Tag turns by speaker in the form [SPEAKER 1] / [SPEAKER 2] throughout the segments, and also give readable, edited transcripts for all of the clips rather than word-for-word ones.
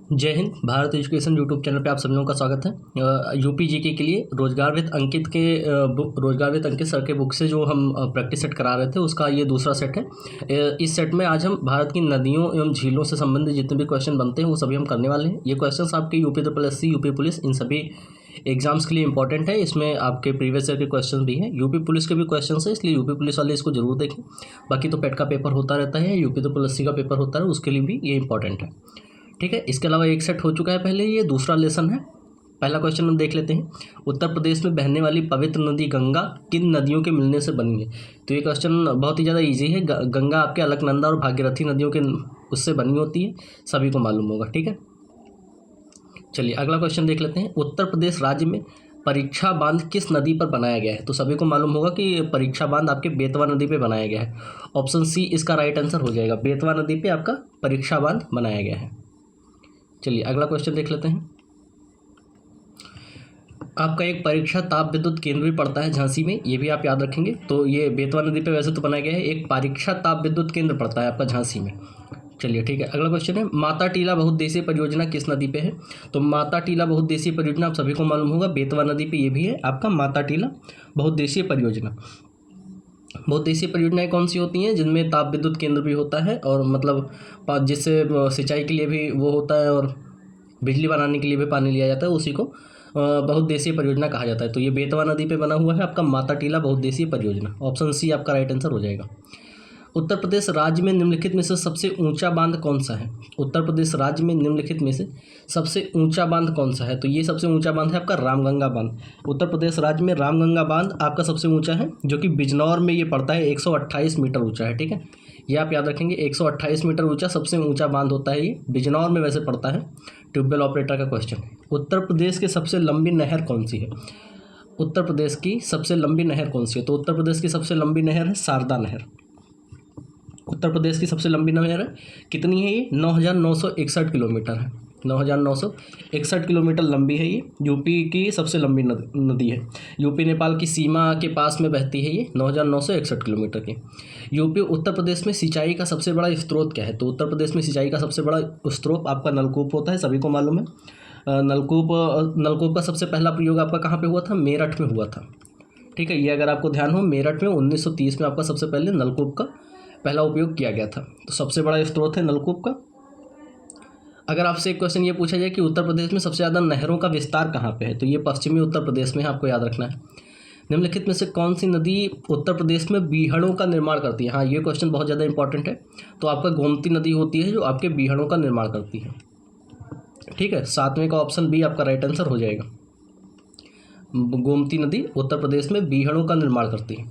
[SPEAKER 1] जय Hind. Bharat education YouTube channel पे आप सभी लोगों का स्वागत है। यूपी जीके के लिए रोजगार विद अंकित के रोजगार विद अंकित सर के बुक से जो हम प्रैक्टिस सेट करा रहे थे उसका ये दूसरा सेट है। इस सेट में आज हम भारत की नदियों एवं झीलों से संबंधित जितने भी क्वेश्चन बनते हैं वो सभी हम करने वाले हैं। ये क्वेश्चन आपके यूपी SSC, यूपी पुलिस, इन सभी एग्जाम्स के लिए इंपॉर्टेंट है। इसमें आपके प्रीवियस ईयर के क्वेश्चन भी हैं, यूपी पुलिस के भी क्वेश्चन है, इसलिए यूपी पुलिस वाले इसको जरूर देखें। बाकी तो पेट का पेपर होता रहता है, यूपी SSC का पेपर होता है, उसके लिए भी ये इंपॉर्टेंट है। ठीक है, इसके अलावा एक सेट हो चुका है पहले, ये दूसरा लेसन है। पहला क्वेश्चन हम देख लेते हैं। उत्तर प्रदेश में बहने वाली पवित्र नदी गंगा किन नदियों के मिलने से बनी है? तो ये क्वेश्चन बहुत ही ज़्यादा इजी है। गंगा आपके अलकनंदा और भागीरथी नदियों के उससे बनी होती है, सभी को मालूम होगा। ठीक है, चलिए अगला क्वेश्चन देख लेते हैं। उत्तर प्रदेश राज्य में परीक्षा बांध किस नदी पर बनाया गया है? तो सभी को मालूम होगा कि परीक्षा बांध आपके बेतवा नदी पे बनाया गया है। ऑप्शन सी इसका राइट आंसर हो जाएगा। बेतवा नदी पे आपका परीक्षा बांध बनाया गया है। चलिए अगला क्वेश्चन देख लेते हैं। आपका एक परीक्षा ताप विद्युत केंद्र भी पड़ता है झांसी में, ये भी आप याद रखेंगे। तो ये बेतवा नदी पे वैसे तो बनाया गया है, एक परीक्षा ताप विद्युत केंद्र पड़ता है आपका झांसी में। चलिए ठीक है, अगला क्वेश्चन है। माता टीला बहुउद्देशीय परियोजना किस नदी पे है? तो माता टीला बहुउद्देशीय परियोजना आप सभी को मालूम होगा बेतवा नदी पे ये भी है आपका माता टीला बहुउद्देशीय परियोजना। बहुउद्देशीय परियोजनाएं कौन सी होती हैं? जिनमें ताप विद्युत केंद्र भी होता है और मतलब जिससे सिंचाई के लिए भी वो होता है और बिजली बनाने के लिए भी पानी लिया जाता है, उसी को बहुउद्देशीय परियोजना कहा जाता है। तो ये बेतवा नदी पे बना हुआ है आपका माता टीला बहुउद्देशीय परियोजना। ऑप्शन सी आपका राइट आंसर हो जाएगा। उत्तर प्रदेश राज्य में निम्नलिखित में से सबसे ऊंचा बांध कौन सा है? उत्तर प्रदेश राज्य में निम्नलिखित में से सबसे ऊंचा बांध कौन सा है? तो ये सबसे ऊंचा बांध है आपका रामगंगा बांध। उत्तर प्रदेश राज्य में रामगंगा बांध आपका सबसे ऊंचा है, जो कि बिजनौर में ये पड़ता है। 128 मीटर ऊंचा है। ठीक है, ये आप याद रखेंगे। 128 मीटर ऊंचा सबसे ऊंचा बांध होता है, ये बिजनौर में वैसे पड़ता है। ट्यूबवेल ऑपरेटर का क्वेश्चन है। उत्तर प्रदेश की सबसे लंबी नहर कौन सी है? उत्तर प्रदेश की सबसे लंबी नहर कौन सी है? तो उत्तर प्रदेश की सबसे लंबी नहर है शारदा नहर। उत्तर प्रदेश की सबसे लंबी नहर है, कितनी है ये? 9,961 किलोमीटर है। 9,961 किलोमीटर लंबी है ये। यूपी की सबसे लंबी नदी है। यूपी नेपाल की सीमा के पास में बहती है ये, 9,961 किलोमीटर की। यूपी उत्तर प्रदेश में सिंचाई का सबसे बड़ा स्रोत क्या है? तो उत्तर प्रदेश में सिंचाई का सबसे बड़ा स्रोत आपका नलकूप होता है, सभी को मालूम है। नलकूप का सबसे पहला प्रयोग आपका कहाँ पे हुआ था? मेरठ में हुआ था। ठीक है, ये अगर आपको ध्यान हो, मेरठ में 1930 में आपका सबसे पहले नलकूप का पहला उपयोग किया गया था। तो सबसे बड़ा स्रोत है नलकूप का। अगर आपसे एक क्वेश्चन ये पूछा जाए कि उत्तर प्रदेश में सबसे ज़्यादा नहरों का विस्तार कहाँ पे है? तो ये पश्चिमी उत्तर प्रदेश में है, आपको याद रखना है। निम्नलिखित में से कौन सी नदी उत्तर प्रदेश में बीहड़ों का निर्माण करती है? हाँ, ये क्वेश्चन बहुत ज़्यादा इंपॉर्टेंट है। तो आपका गोमती नदी होती है जो आपके बीहड़ों का निर्माण करती है। ठीक है, 7वें का ऑप्शन बी आपका राइट आंसर हो जाएगा। गोमती नदी उत्तर प्रदेश में बीहड़ों का निर्माण करती है।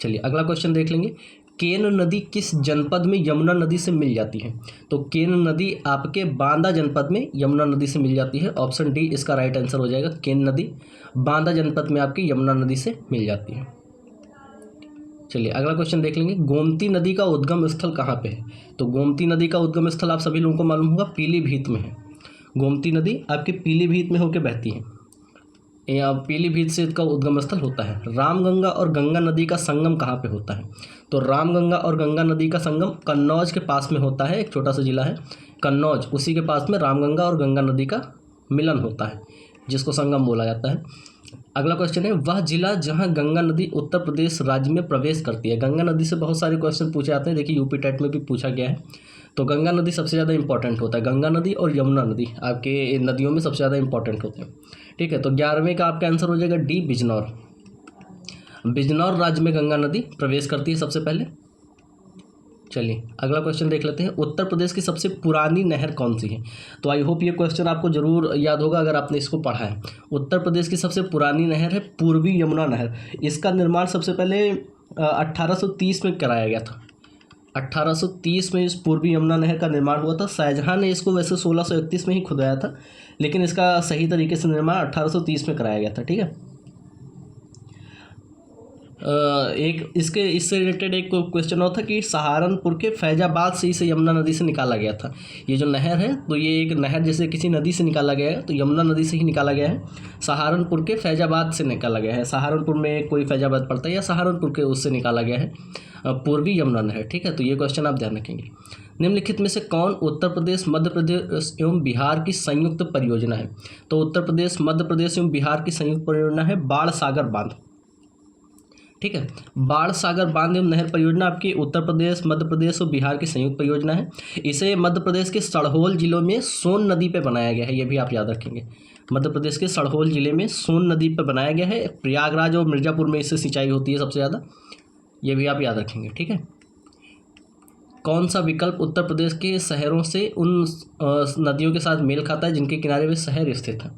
[SPEAKER 1] चलिए अगला क्वेश्चन देख लेंगे। केन नदी किस जनपद में यमुना नदी से मिल जाती है? तो केन नदी आपके बांदा जनपद में यमुना नदी से मिल जाती है। ऑप्शन डी इसका राइट आंसर हो जाएगा। केन नदी बांदा जनपद में आपकी यमुना नदी से मिल जाती है। चलिए अगला क्वेश्चन देख लेंगे। गोमती नदी का उद्गम स्थल कहाँ पे है? तो गोमती नदी का उद्गम स्थल आप सभी लोगों को मालूम होगा, पीलीभीत में है। गोमती नदी आपके पीलीभीत में होकर बहती है, या पीलीभीत से इसका उद्गम स्थल होता है। रामगंगा और गंगा नदी का संगम कहाँ पे होता है? तो रामगंगा और गंगा नदी का संगम कन्नौज के पास में होता है। एक छोटा सा जिला है कन्नौज, उसी के पास में रामगंगा और गंगा नदी का मिलन होता है, जिसको संगम बोला जाता है। अगला क्वेश्चन है, वह जिला जहाँ गंगा नदी उत्तर प्रदेश राज्य में प्रवेश करती है। गंगा नदी से बहुत सारे क्वेश्चन पूछे जाते हैं, देखिए यूपी टेट में भी पूछा गया है। तो गंगा नदी सबसे ज़्यादा इंपॉर्टेंट होता है। गंगा नदी और यमुना नदी आपके नदियों में सबसे ज़्यादा इंपॉर्टेंट होते हैं। ठीक है, तो 11वें का आपका आंसर हो जाएगा डी, बिजनौर। बिजनौर राज्य में गंगा नदी प्रवेश करती है सबसे पहले। चलिए अगला क्वेश्चन देख लेते हैं। उत्तर प्रदेश की सबसे पुरानी नहर कौन सी है? तो आई होप ये क्वेश्चन आपको जरूर याद होगा अगर आपने इसको पढ़ा है। उत्तर प्रदेश की सबसे पुरानी नहर है पूर्वी यमुना नहर। इसका निर्माण सबसे पहले 1830 में कराया गया था। 1830 में इस पूर्वी यमुना नहर का निर्माण हुआ था। शाहजहाँ ने इसको वैसे 1631 में ही खुदवाया था, लेकिन इसका सही तरीके से निर्माण 1830 में कराया गया था। ठीक है, एक इसके इससे रिलेटेड एक क्वेश्चन और था कि सहारनपुर के फैजाबाद से इसे यमुना नदी से निकाला गया था। ये जो नहर है तो ये एक नहर जैसे किसी नदी से निकाला गया है तो यमुना नदी से ही निकाला गया है। सहारनपुर के फैजाबाद से निकाला गया है। सहारनपुर में कोई फैजाबाद पड़ता है या सहारनपुर के उससे निकाला गया है पूर्वी यमुना नहर। ठीक है, तो ये क्वेश्चन आप ध्यान रखेंगे। निम्नलिखित में से कौन उत्तर प्रदेश मध्य प्रदेश एवं बिहार की संयुक्त परियोजना है? तो उत्तर प्रदेश मध्य प्रदेश एवं बिहार की संयुक्त परियोजना है बाढ़ सागर बांध। ठीक है, बाढ़ सागर बांध एवं नहर परियोजना आपकी उत्तर प्रदेश मध्य प्रदेश और बिहार की संयुक्त परियोजना है। इसे मध्य प्रदेश के सड़होल जिलों में सोन नदी पे बनाया गया है, ये भी आप याद रखेंगे। मध्य प्रदेश के सड़होल जिले में सोन नदी पे बनाया गया है। प्रयागराज और मिर्ज़ापुर में इससे सिंचाई होती है सबसे ज़्यादा, ये भी आप याद रखेंगे। ठीक है, कौन सा विकल्प उत्तर प्रदेश के शहरों से उन नदियों के साथ मेल खाता है जिनके किनारे वे शहर स्थित हैं?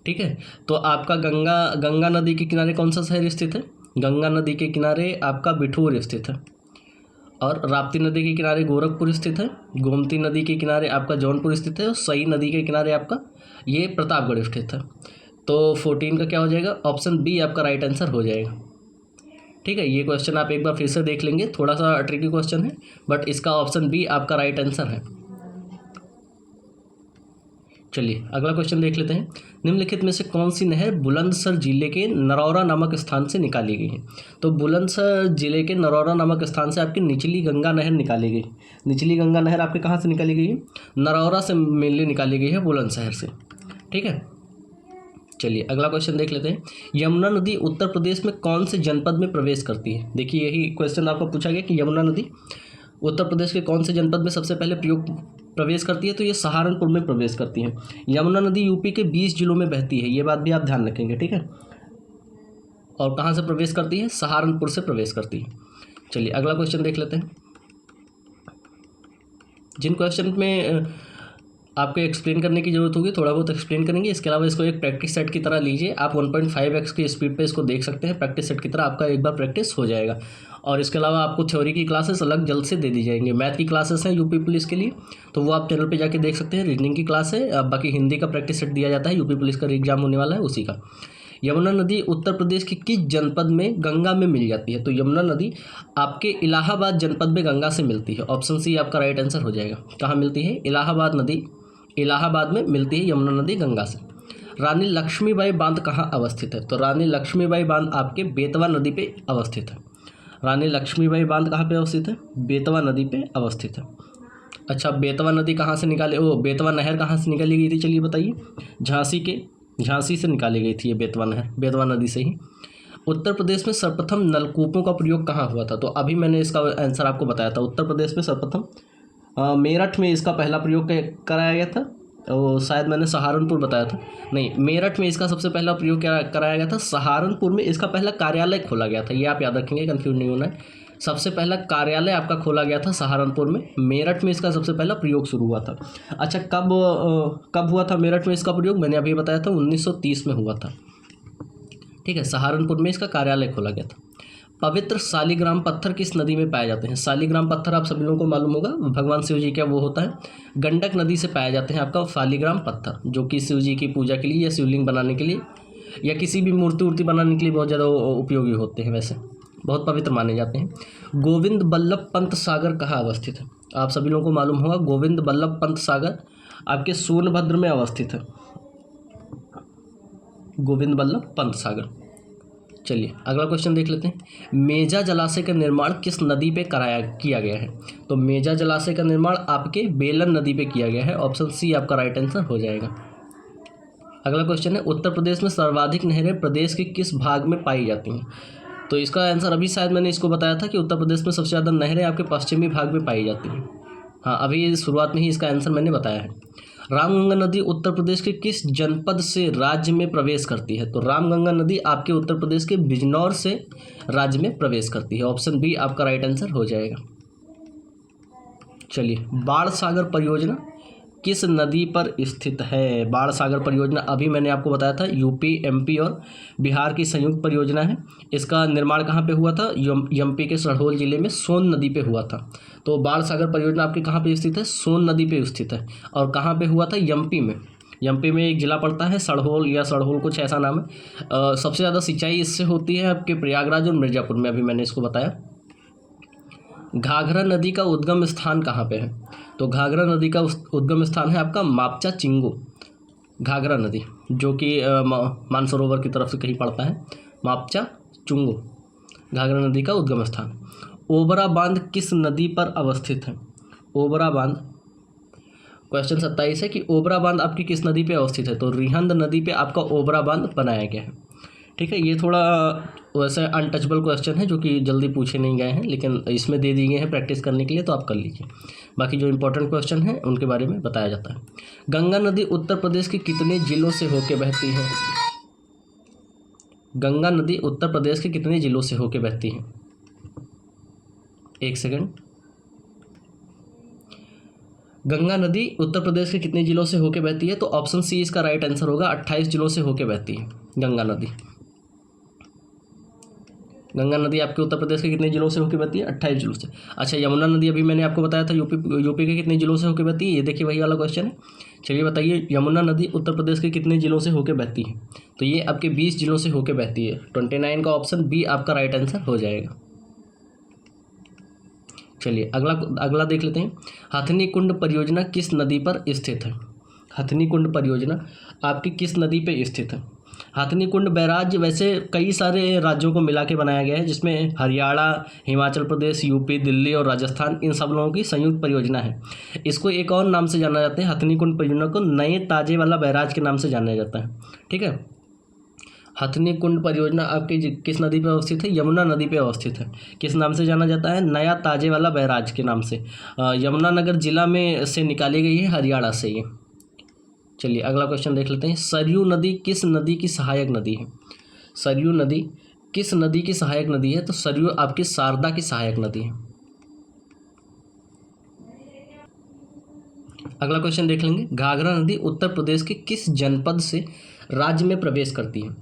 [SPEAKER 1] ठीक है, तो आपका गंगा नदी के किनारे कौन सा शहर स्थित है? गंगा नदी के किनारे आपका बिठूर स्थित है। और राप्ती नदी के किनारे गोरखपुर स्थित है। गोमती नदी के किनारे आपका जौनपुर स्थित है। और सई नदी के किनारे आपका ये प्रतापगढ़ स्थित है। तो 14 का क्या हो जाएगा? ऑप्शन बी आपका राइट आंसर हो जाएगा। ठीक है, ये क्वेश्चन आप एक बार फिर से देख लेंगे, थोड़ा सा ट्रिकी क्वेश्चन है बट इसका ऑप्शन बी आपका राइट आंसर है। चलिए अगला क्वेश्चन देख लेते हैं। निम्नलिखित में से कौन सी नहर बुलंदशहर जिले के नरौरा नामक स्थान से निकाली गई है? तो बुलंदशहर जिले के नरौरा नामक स्थान से आपकी निचली गंगा नहर निकाली गई। निचली गंगा नहर आपके कहाँ से निकाली गई है? नरौरा से मेनली निकाली गई है, बुलंदशहर से। ठीक है, चलिए अगला क्वेश्चन देख लेते हैं। यमुना नदी उत्तर प्रदेश में कौन से जनपद में प्रवेश करती है? देखिए यही क्वेश्चन आपको पूछा गया कि यमुना नदी उत्तर प्रदेश के कौन से जनपद में सबसे पहले प्रवेश करती है? तो ये सहारनपुर में प्रवेश करती है। यमुना नदी यूपी के 20 जिलों में बहती है, ये बात भी आप ध्यान रखेंगे। ठीक है, और कहाँ से प्रवेश करती है? सहारनपुर से प्रवेश करती है। चलिए अगला क्वेश्चन देख लेते हैं। जिन क्वेश्चन में आपको एक्सप्लेन करने की जरूरत होगी थोड़ा बहुत एक्सप्लेन करेंगे, इसके अलावा इसको एक प्रैक्टिस सेट की तरह लीजिए। आप 1.5x की स्पीड पे इसको देख सकते हैं, प्रैक्टिस सेट की तरह आपका एक बार प्रैक्टिस हो जाएगा। और इसके अलावा आपको थ्योरी की क्लासेस अलग जल्द से दे दी जाएंगी। मैथ की क्लासेस हैं यूपी पुलिस के लिए, तो वो आप चैनल पे जाके देख सकते हैं। रीजनिंग की क्लास है, बाकी हिंदी का प्रैक्टिस सेट दिया जाता है, यूपी पुलिस का एग्जाम होने वाला है उसी का। यमुना नदी उत्तर प्रदेश के किस जनपद में गंगा में मिल जाती है? तो यमुना नदी आपके इलाहाबाद जनपद में गंगा से मिलती है। ऑप्शन सी आपका राइट आंसर हो जाएगा। कहाँ मिलती है? इलाहाबाद नदी, इलाहाबाद में मिलती है यमुना नदी गंगा से। रानी लक्ष्मीबाई बांध कहाँ अवस्थित है? तो रानी लक्ष्मीबाई बांध आपके बेतवा नदी पे अवस्थित है। रानी लक्ष्मीबाई बांध कहाँ पे अवस्थित है? बेतवा नदी पे अवस्थित है। अच्छा, बेतवा नदी कहाँ से निकाले, बेतवा नहर कहाँ से निकाली गई थी? चलिए बताइए। झांसी से निकाली गई थी ये बेतवा नहर, बेतवा नदी से ही। उत्तर प्रदेश में सर्वप्रथम नलकूपों का प्रयोग कहाँ हुआ था? तो अभी मैंने इसका आंसर आपको बताया था। उत्तर प्रदेश में सर्वप्रथम मेरठ में इसका पहला प्रयोग कराया गया था। और शायद मैंने सहारनपुर बताया था, नहीं, मेरठ में इसका सबसे पहला प्रयोग कराया गया था। सहारनपुर में इसका पहला कार्यालय खोला गया था, ये आप याद रखेंगे, कंफ्यूज नहीं होना है। सबसे पहला कार्यालय आपका खोला गया था सहारनपुर में। मेरठ में इसका सबसे पहला प्रयोग शुरू हुआ था। अच्छा, कब हुआ था मेरठ में इसका प्रयोग? मैंने अभी बताया था 1930 में हुआ था। ठीक है, सहारनपुर में इसका कार्यालय खोला गया था। पवित्र शालिग्राम पत्थर किस नदी में पाए जाते हैं? शालिग्राम पत्थर आप सभी लोगों को मालूम होगा, भगवान शिव जी का वो होता है। गंडक नदी से पाए जाते हैं आपका शालिग्राम पत्थर, जो कि शिव जी की पूजा के लिए या शिवलिंग बनाने के लिए या किसी भी मूर्ति बनाने के लिए बहुत ज़्यादा उपयोगी होते हैं, वैसे बहुत पवित्र माने जाते हैं। गोविंद बल्लभ पंत सागर कहाँ अवस्थित है? आप सभी लोगों को मालूम होगा, गोविंद बल्लभ पंत सागर आपके सोनभद्र में अवस्थित है। गोविंद बल्लभ पंत सागर। चलिए अगला क्वेश्चन देख लेते हैं। मेजा जलाशय का निर्माण किस नदी पे किया गया है? तो मेजा जलाशय का निर्माण आपके बेलन नदी पे किया गया है। ऑप्शन सी आपका राइट आंसर हो जाएगा। अगला क्वेश्चन है, उत्तर प्रदेश में सर्वाधिक नहरें प्रदेश के किस भाग में पाई जाती हैं? तो इसका आंसर अभी शायद मैंने इसको बताया था कि उत्तर प्रदेश में सबसे ज़्यादा नहरें आपके पश्चिमी भाग में पाई जाती हैं। हाँ, अभी शुरुआत में ही इसका आंसर मैंने बताया है। रामगंगा नदी उत्तर प्रदेश के किस जनपद से राज्य में प्रवेश करती है? तो रामगंगा नदी आपके उत्तर प्रदेश के बिजनौर से राज्य में प्रवेश करती है। ऑप्शन बी आपका राइट आंसर हो जाएगा। चलिए, बाढ़ सागर परियोजना किस नदी पर स्थित है? बाढ़ सागर परियोजना अभी मैंने आपको बताया था, यूपी, एमपी और बिहार की संयुक्त परियोजना है। इसका निर्माण कहाँ पे हुआ था? एमपी के सड़होल जिले में सोन नदी पे हुआ था। तो बाढ़ सागर परियोजना आपकी कहाँ पे स्थित है? सोन नदी पे स्थित है। और कहाँ पे हुआ था? एमपी में। एमपी में एक ज़िला पड़ता है सड़होल या सड़होल, कुछ ऐसा नाम है। सबसे ज़्यादा सिंचाई इससे होती है आपके प्रयागराज और मिर्ज़ापुर में, अभी मैंने इसको बताया। घाघरा नदी का उद्गम स्थान कहाँ पे है? तो घाघरा नदी का उद्गम स्थान है आपका मापचा चिंगू। घाघरा नदी जो कि मानसरोवर की तरफ से कहीं पड़ता है, मापचा चुंगू घाघरा नदी का उद्गम स्थान। ओबरा बांध किस नदी पर अवस्थित है? ओबरा बांध, क्वेश्चन 27 है कि ओबरा बांध आपकी किस नदी पे अवस्थित है? तो रिहंद नदी पे आपका ओबरा बांध बनाया गया है। ठीक है, ये थोड़ा वैसे अनटचबल क्वेश्चन है जो कि जल्दी पूछे नहीं गए हैं, लेकिन इसमें दे दिए हैं प्रैक्टिस करने के लिए, तो आप कर लीजिए। बाकी जो इंपॉर्टेंट क्वेश्चन हैं उनके बारे में बताया जाता है। गंगा नदी उत्तर प्रदेश के कितने जिलों से होकर बहती है? गंगा नदी उत्तर प्रदेश के कितने जिलों से होकर बहती है? एक सेकंड। गंगा नदी उत्तर प्रदेश के कितने जिलों से होकर बहती है? तो ऑप्शन सी इसका राइट आंसर होगा, 28 जिलों से होकर बहती है गंगा नदी। गंगा नदी आपके उत्तर प्रदेश के कितने जिलों से होकर बहती है? 28 जिलों से। अच्छा, यमुना नदी अभी मैंने आपको बताया था यूपी के कितने जिलों से होकर बहती है? ये देखिए वही वाला क्वेश्चन है। चलिए बताइए, यमुना नदी उत्तर प्रदेश के कितने जिलों से होकर बहती है? तो ये आपके 20 जिलों से होकर बहती है। 29 का ऑप्शन बी आपका राइट आंसर हो जाएगा। चलिए अगला देख लेते हैं। हथनी कुंड परियोजना किस नदी पर स्थित है? हथनी कुंड परियोजना आपकी किस नदी पे स्थित है? हथनी कुंड बैराज वैसे कई सारे राज्यों को मिला के बनाया गया है, जिसमें हरियाणा, हिमाचल प्रदेश, यूपी, दिल्ली और राजस्थान, इन सब लोगों की संयुक्त परियोजना है। इसको एक और नाम से जाना जाता है, हथनी कुंड परियोजना को नए ताजे वाला बैराज के नाम से जाना जाता है। ठीक है, हथनी कुंड परियोजना आपकी किस नदी पर अवस्थित है? यमुना नदी पर अवस्थित है। किस नाम से जाना जाता है? नया ताजे वाला बैराज के नाम से। यमुनानगर जिला में से निकाली गई है, हरियाणा से ये। चलिए अगला क्वेश्चन देख लेते हैं। सरयू नदी किस नदी की सहायक नदी है? सरयू नदी किस नदी की सहायक नदी है? तो सरयू आपकी शारदा की सहायक नदी है। अगला क्वेश्चन देख लेंगे। घाघरा नदी उत्तर प्रदेश के किस जनपद से राज्य में प्रवेश करती है?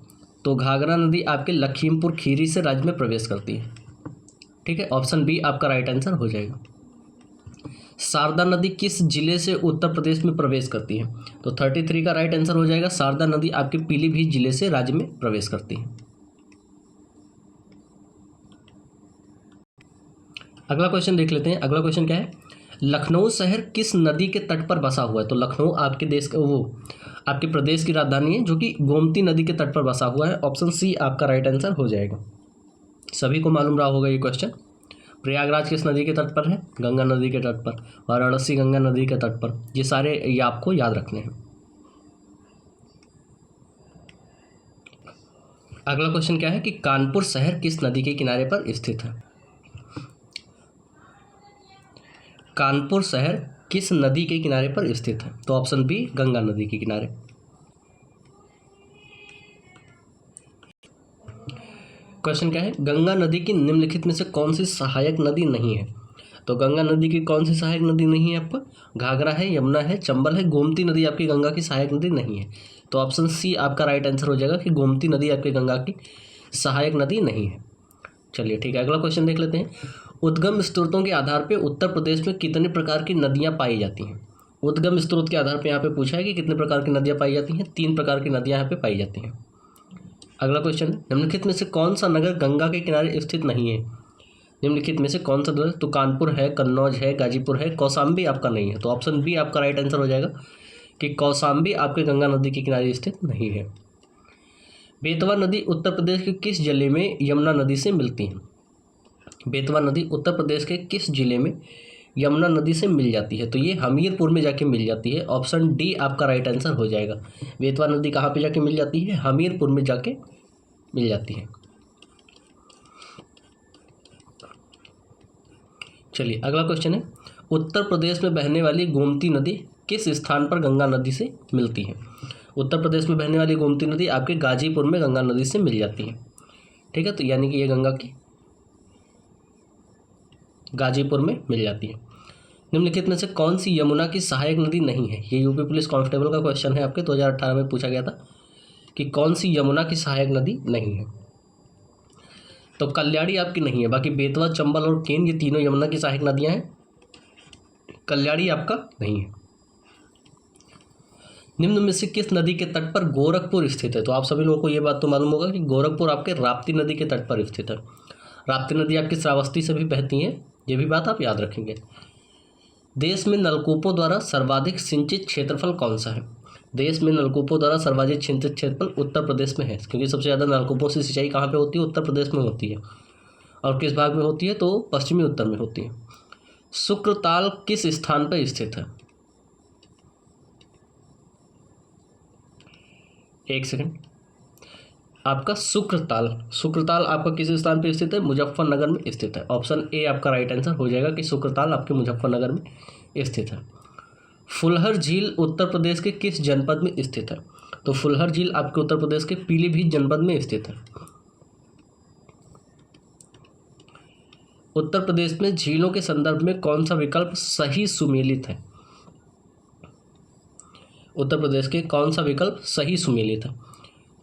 [SPEAKER 1] तो घाघरा नदी आपके लखीमपुर खीरी से राज्य में प्रवेश करती है। ठीक है, ऑप्शन बी आपका राइट आंसर हो जाएगा। शारदा नदी किस जिले से उत्तर प्रदेश में प्रवेश करती है? तो 33 का राइट आंसर हो जाएगा। शारदा नदी आपके पीलीभीत जिले से राज्य में प्रवेश करती है। अगला क्वेश्चन देख लेते हैं। अगला क्वेश्चन क्या है? लखनऊ शहर किस नदी के तट पर बसा हुआ है? तो लखनऊ आपके देश का आपके प्रदेश की राजधानी है, जो कि गोमती नदी के तट पर बसा हुआ है। ऑप्शन सी आपका राइट आंसर हो जाएगा। सभी को मालूम रहा होगा ये क्वेश्चन। प्रयागराज किस नदी के तट पर है? गंगा नदी के तट पर। वाराणसी गंगा नदी के तट पर। ये सारे ये आपको याद रखने हैं। अगला क्वेश्चन क्या है कि कानपुर शहर किस नदी के किनारे पर स्थित है? कानपुर शहर किस नदी के किनारे पर स्थित है? तो ऑप्शन बी गंगा नदी के किनारे। क्वेश्चन क्या है? गंगा नदी की निम्नलिखित में से कौन सी सहायक नदी नहीं है? तो गंगा नदी की कौन सी सहायक नदी नहीं है आपका? घाघरा है, यमुना है, चंबल है, गोमती नदी आपकी गंगा की सहायक नदी नहीं है। तो ऑप्शन सी आपका राइट आंसर हो जाएगा कि गोमती नदी आपकी गंगा की सहायक नदी नहीं है। चलिए ठीक है, अगला क्वेश्चन देख लेते हैं। उद्गम स्रोतों के आधार पर उत्तर प्रदेश में कितने प्रकार की नदियाँ पाई जाती हैं? उद्गम स्रोत के आधार पर यहाँ पे पूछा है कि कितने प्रकार की नदियाँ पाई जाती हैं। 3 प्रकार की नदियाँ यहाँ पे पाई जाती हैं। अगला क्वेश्चन है, निम्नलिखित में से कौन सा नगर गंगा के किनारे स्थित नहीं है? निम्नलिखित में से कौन सा नगर? तो कानपुर है, कन्नौज है, गाजीपुर है, कौशाम्बी आपका नहीं है। तो ऑप्शन बी आपका राइट आंसर हो जाएगा कि कौशाम्बी आपके गंगा नदी के किनारे स्थित नहीं है। बेतवा नदी उत्तर प्रदेश के किस जिले में यमुना नदी से मिलती है? बेतवा नदी उत्तर प्रदेश के किस जिले में यमुना नदी से मिल जाती है? तो ये हमीरपुर में जाके मिल जाती है। ऑप्शन डी आपका राइट आंसर हो जाएगा। बेतवा नदी कहाँ पे जाके मिल जाती है? हमीरपुर में जाके मिल जाती है। चलिए अगला क्वेश्चन है, उत्तर प्रदेश में बहने वाली गोमती नदी किस स्थान पर गंगा नदी से मिलती है? उत्तर प्रदेश में बहने वाली गोमती नदी आपके गाजीपुर में गंगा नदी से मिल जाती है। ठीक है, तो यानी कि ये गंगा की गाजीपुर में मिल जाती है। निम्नलिखित में से कौन सी यमुना की सहायक नदी नहीं है? ये यूपी पुलिस कांस्टेबल का क्वेश्चन है आपके 2018 में पूछा गया था कि कौन सी यमुना की सहायक नदी नहीं है। तो कल्याणी आपकी नहीं है, बाकी बेतवा, चंबल और केन ये तीनों यमुना की सहायक नदियां हैं। कल्याणी आपका नहीं है। निम्न में से किस नदी के तट पर गोरखपुर स्थित है? तो आप सभी लोगों को ये बात तो मालूम होगा कि गोरखपुर आपके राप्ती नदी के तट पर स्थित है। राप्ती नदी आपकी श्रावस्ती से भी बहती है, ये भी बात आप याद रखेंगे। देश में नलकूपों द्वारा सर्वाधिक सिंचित क्षेत्रफल कौन सा है? देश में नलकूपों द्वारा सर्वाधिक सिंचित क्षेत्रफल उत्तर प्रदेश में है, क्योंकि सबसे ज़्यादा नलकूपों से सिंचाई कहाँ पे होती है? उत्तर प्रदेश में होती है। और किस भाग में होती है? तो पश्चिमी उत्तर में होती है। शुक्रताल किस स्थान पर स्थित है? एक सेकंड, आपका शुक्रताल आपका किस स्थान पर स्थित है? मुजफ्फरनगर में स्थित है। ऑप्शन ए आपका राइट आंसर हो जाएगा कि शुक्रताल आपके मुजफ्फरनगर में स्थित है। फुलहर झील उत्तर प्रदेश के किस जनपद में स्थित है? तो फुलहर झील आपके उत्तर प्रदेश के पीलीभीत जनपद में स्थित है। उत्तर प्रदेश में झीलों के संदर्भ में कौन सा विकल्प सही सुमेलित है? उत्तर प्रदेश के कौन सा विकल्प सही सुमेलित है?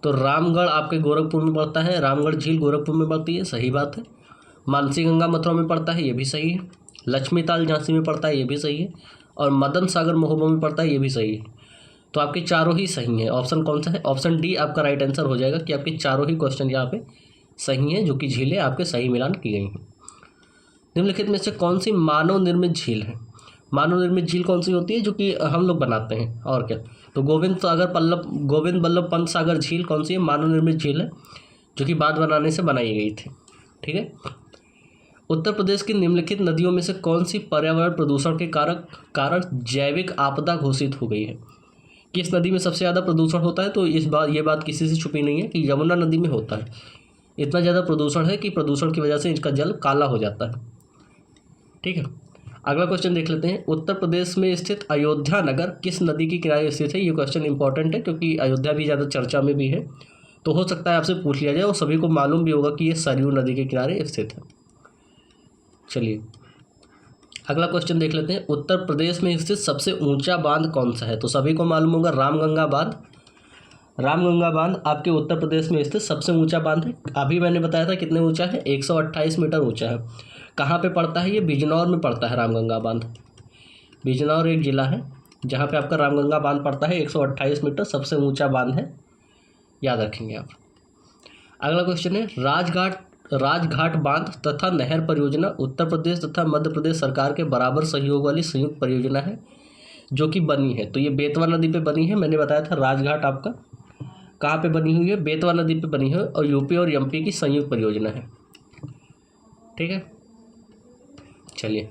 [SPEAKER 1] तो रामगढ़ आपके गोरखपुर में पड़ता है, रामगढ़ झील गोरखपुर में पड़ती है, सही बात है। मानसी गंगा मथुरा में पड़ता है, ये भी सही है। लक्ष्मीताल झांसी में पड़ता है, ये भी सही है। और मदन सागर महोबा में पड़ता है, ये भी सही है। तो आपके चारों ही सही हैं। ऑप्शन कौन सा है? ऑप्शन डी आपका राइट आंसर हो जाएगा कि आपके चारों ही क्वेश्चन यहाँ पे सही हैं, जो कि झीलें आपके सही मिलान की गई हैं। निम्नलिखित में से कौन सी मानव निर्मित झील है? मानव निर्मित झील कौन सी होती है? जो कि हम लोग बनाते हैं, और क्या? तो गोविंद बल्लभ पंत सागर झील कौन सी है? मानव निर्मित झील है, जो कि बांध बनाने से बनाई गई थी। ठीक है। उत्तर प्रदेश की निम्नलिखित नदियों में से कौन सी पर्यावरण प्रदूषण के कारण जैविक आपदा घोषित हो गई है? किस नदी में सबसे ज़्यादा प्रदूषण होता है? तो ये बात किसी से छुपी नहीं है कि यमुना नदी में होता है। इतना ज़्यादा प्रदूषण है कि प्रदूषण की वजह से इसका जल काला हो जाता है। ठीक है। अगला क्वेश्चन देख लेते हैं। उत्तर प्रदेश में स्थित अयोध्या नगर किस नदी के किनारे स्थित है? ये क्वेश्चन इंपॉर्टेंट है, क्योंकि अयोध्या भी ज़्यादा चर्चा में भी है, तो हो सकता है आपसे पूछ लिया जाए और सभी को मालूम भी होगा कि ये सरयू नदी के किनारे स्थित है। चलिए अगला क्वेश्चन देख लेते हैं। उत्तर प्रदेश में स्थित सबसे ऊंचा बांध कौन सा है? तो सभी को मालूम होगा रामगंगा बांध। रामगंगा बांध आपके उत्तर प्रदेश में स्थित सबसे ऊंचा बांध है। अभी मैंने बताया था कितने ऊंचा है, 128 मीटर ऊंचा है। कहाँ पे पड़ता है? ये बिजनौर में पड़ता है रामगंगा बांध। बिजनौर एक ज़िला है जहाँ पे आपका रामगंगा बांध पड़ता है। 128 मीटर सबसे ऊंचा बांध है, याद रखेंगे आप। अगला क्वेश्चन है, राजघाट बांध तथा नहर परियोजना उत्तर प्रदेश तथा मध्य प्रदेश सरकार के बराबर सहयोग वाली संयुक्त परियोजना है जो कि बनी है। तो ये बेतवा नदी पे बनी है। मैंने बताया था राजघाट आपका कहाँ पे बनी हुई है? बेतवा नदी पे बनी है, और यूपी और एमपी की संयुक्त परियोजना है। ठीक है। चलिए,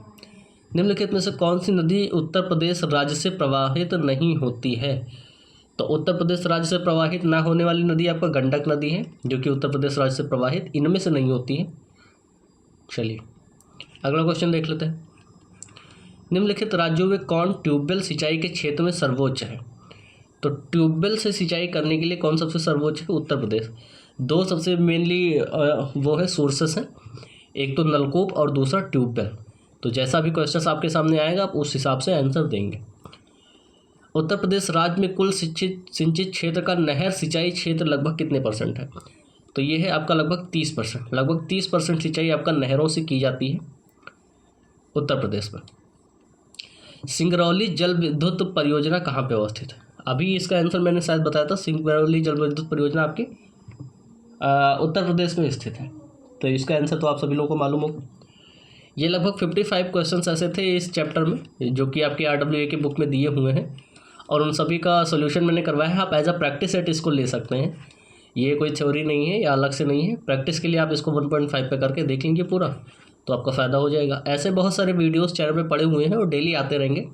[SPEAKER 1] निम्नलिखित में से कौन सी नदी उत्तर प्रदेश राज्य से प्रवाहित नहीं होती है? तो उत्तर प्रदेश राज्य से प्रवाहित ना होने वाली नदी आपका गंडक नदी है, जो कि उत्तर प्रदेश राज्य से प्रवाहित इनमें से नहीं होती है। चलिए अगला क्वेश्चन देख लेते हैं। निम्नलिखित राज्यों में कौन ट्यूबवेल सिंचाई के क्षेत्र में सर्वोच्च है? तो ट्यूबवेल से सिंचाई करने के लिए कौन सबसे सर्वोच्च है? उत्तर प्रदेश। दो सबसे मेनली वो है सोर्सेस हैं, एक तो नलकूप और दूसरा ट्यूबवेल। तो जैसा भी क्वेश्चन आपके सामने आएगा आप उस हिसाब से आंसर देंगे। उत्तर प्रदेश राज्य में कुल सिंचित क्षेत्र का नहर सिंचाई क्षेत्र लगभग कितने % है? तो ये है आपका लगभग 30%। लगभग 30% सिंचाई आपका नहरों से की जाती है उत्तर प्रदेश में। सिंगरौली जल विद्युत परियोजना कहाँ पे अवस्थित है? अभी इसका आंसर मैंने शायद बताया था। सिंगरौली जल विद्युत परियोजना आपकी उत्तर प्रदेश में स्थित है। तो इसका आंसर तो आप सभी लोगों को मालूम होगा। ये लगभग 55 क्वेश्चंस ऐसे थे इस चैप्टर में, जो कि आपके RWA की बुक में दिए हुए हैं, और उन सभी का सोल्यूशन मैंने करवाया है। आप एज अ प्रैक्टिस सेट इसको ले सकते हैं। ये कोई थ्योरी नहीं है या अलग से नहीं है। प्रैक्टिस के लिए आप इसको 1.5 पे करके देख लीजिए पूरा, तो आपका फ़ायदा हो जाएगा। ऐसे बहुत सारे वीडियोस चैनल पे पड़े हुए हैं और डेली आते रहेंगे।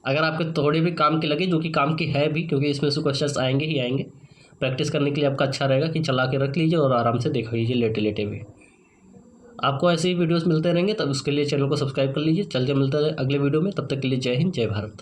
[SPEAKER 1] अगर आपके थोड़े भी काम के लगे, जो कि काम की है भी, क्योंकि इसमें से क्वेश्चंस आएंगे ही आएंगे, प्रैक्टिस करने के लिए आपका अच्छा रहेगा कि चला के रख लीजिए और आराम से देख लीजिए लेटे लेटे भी। आपको ऐसे ही वीडियोस मिलते रहेंगे, तब उसके लिए चैनल को सब्सक्राइब कर लीजिए। चल के मिलते हैं अगले वीडियो में। तब तक के लिए जय हिंद, जय भारत।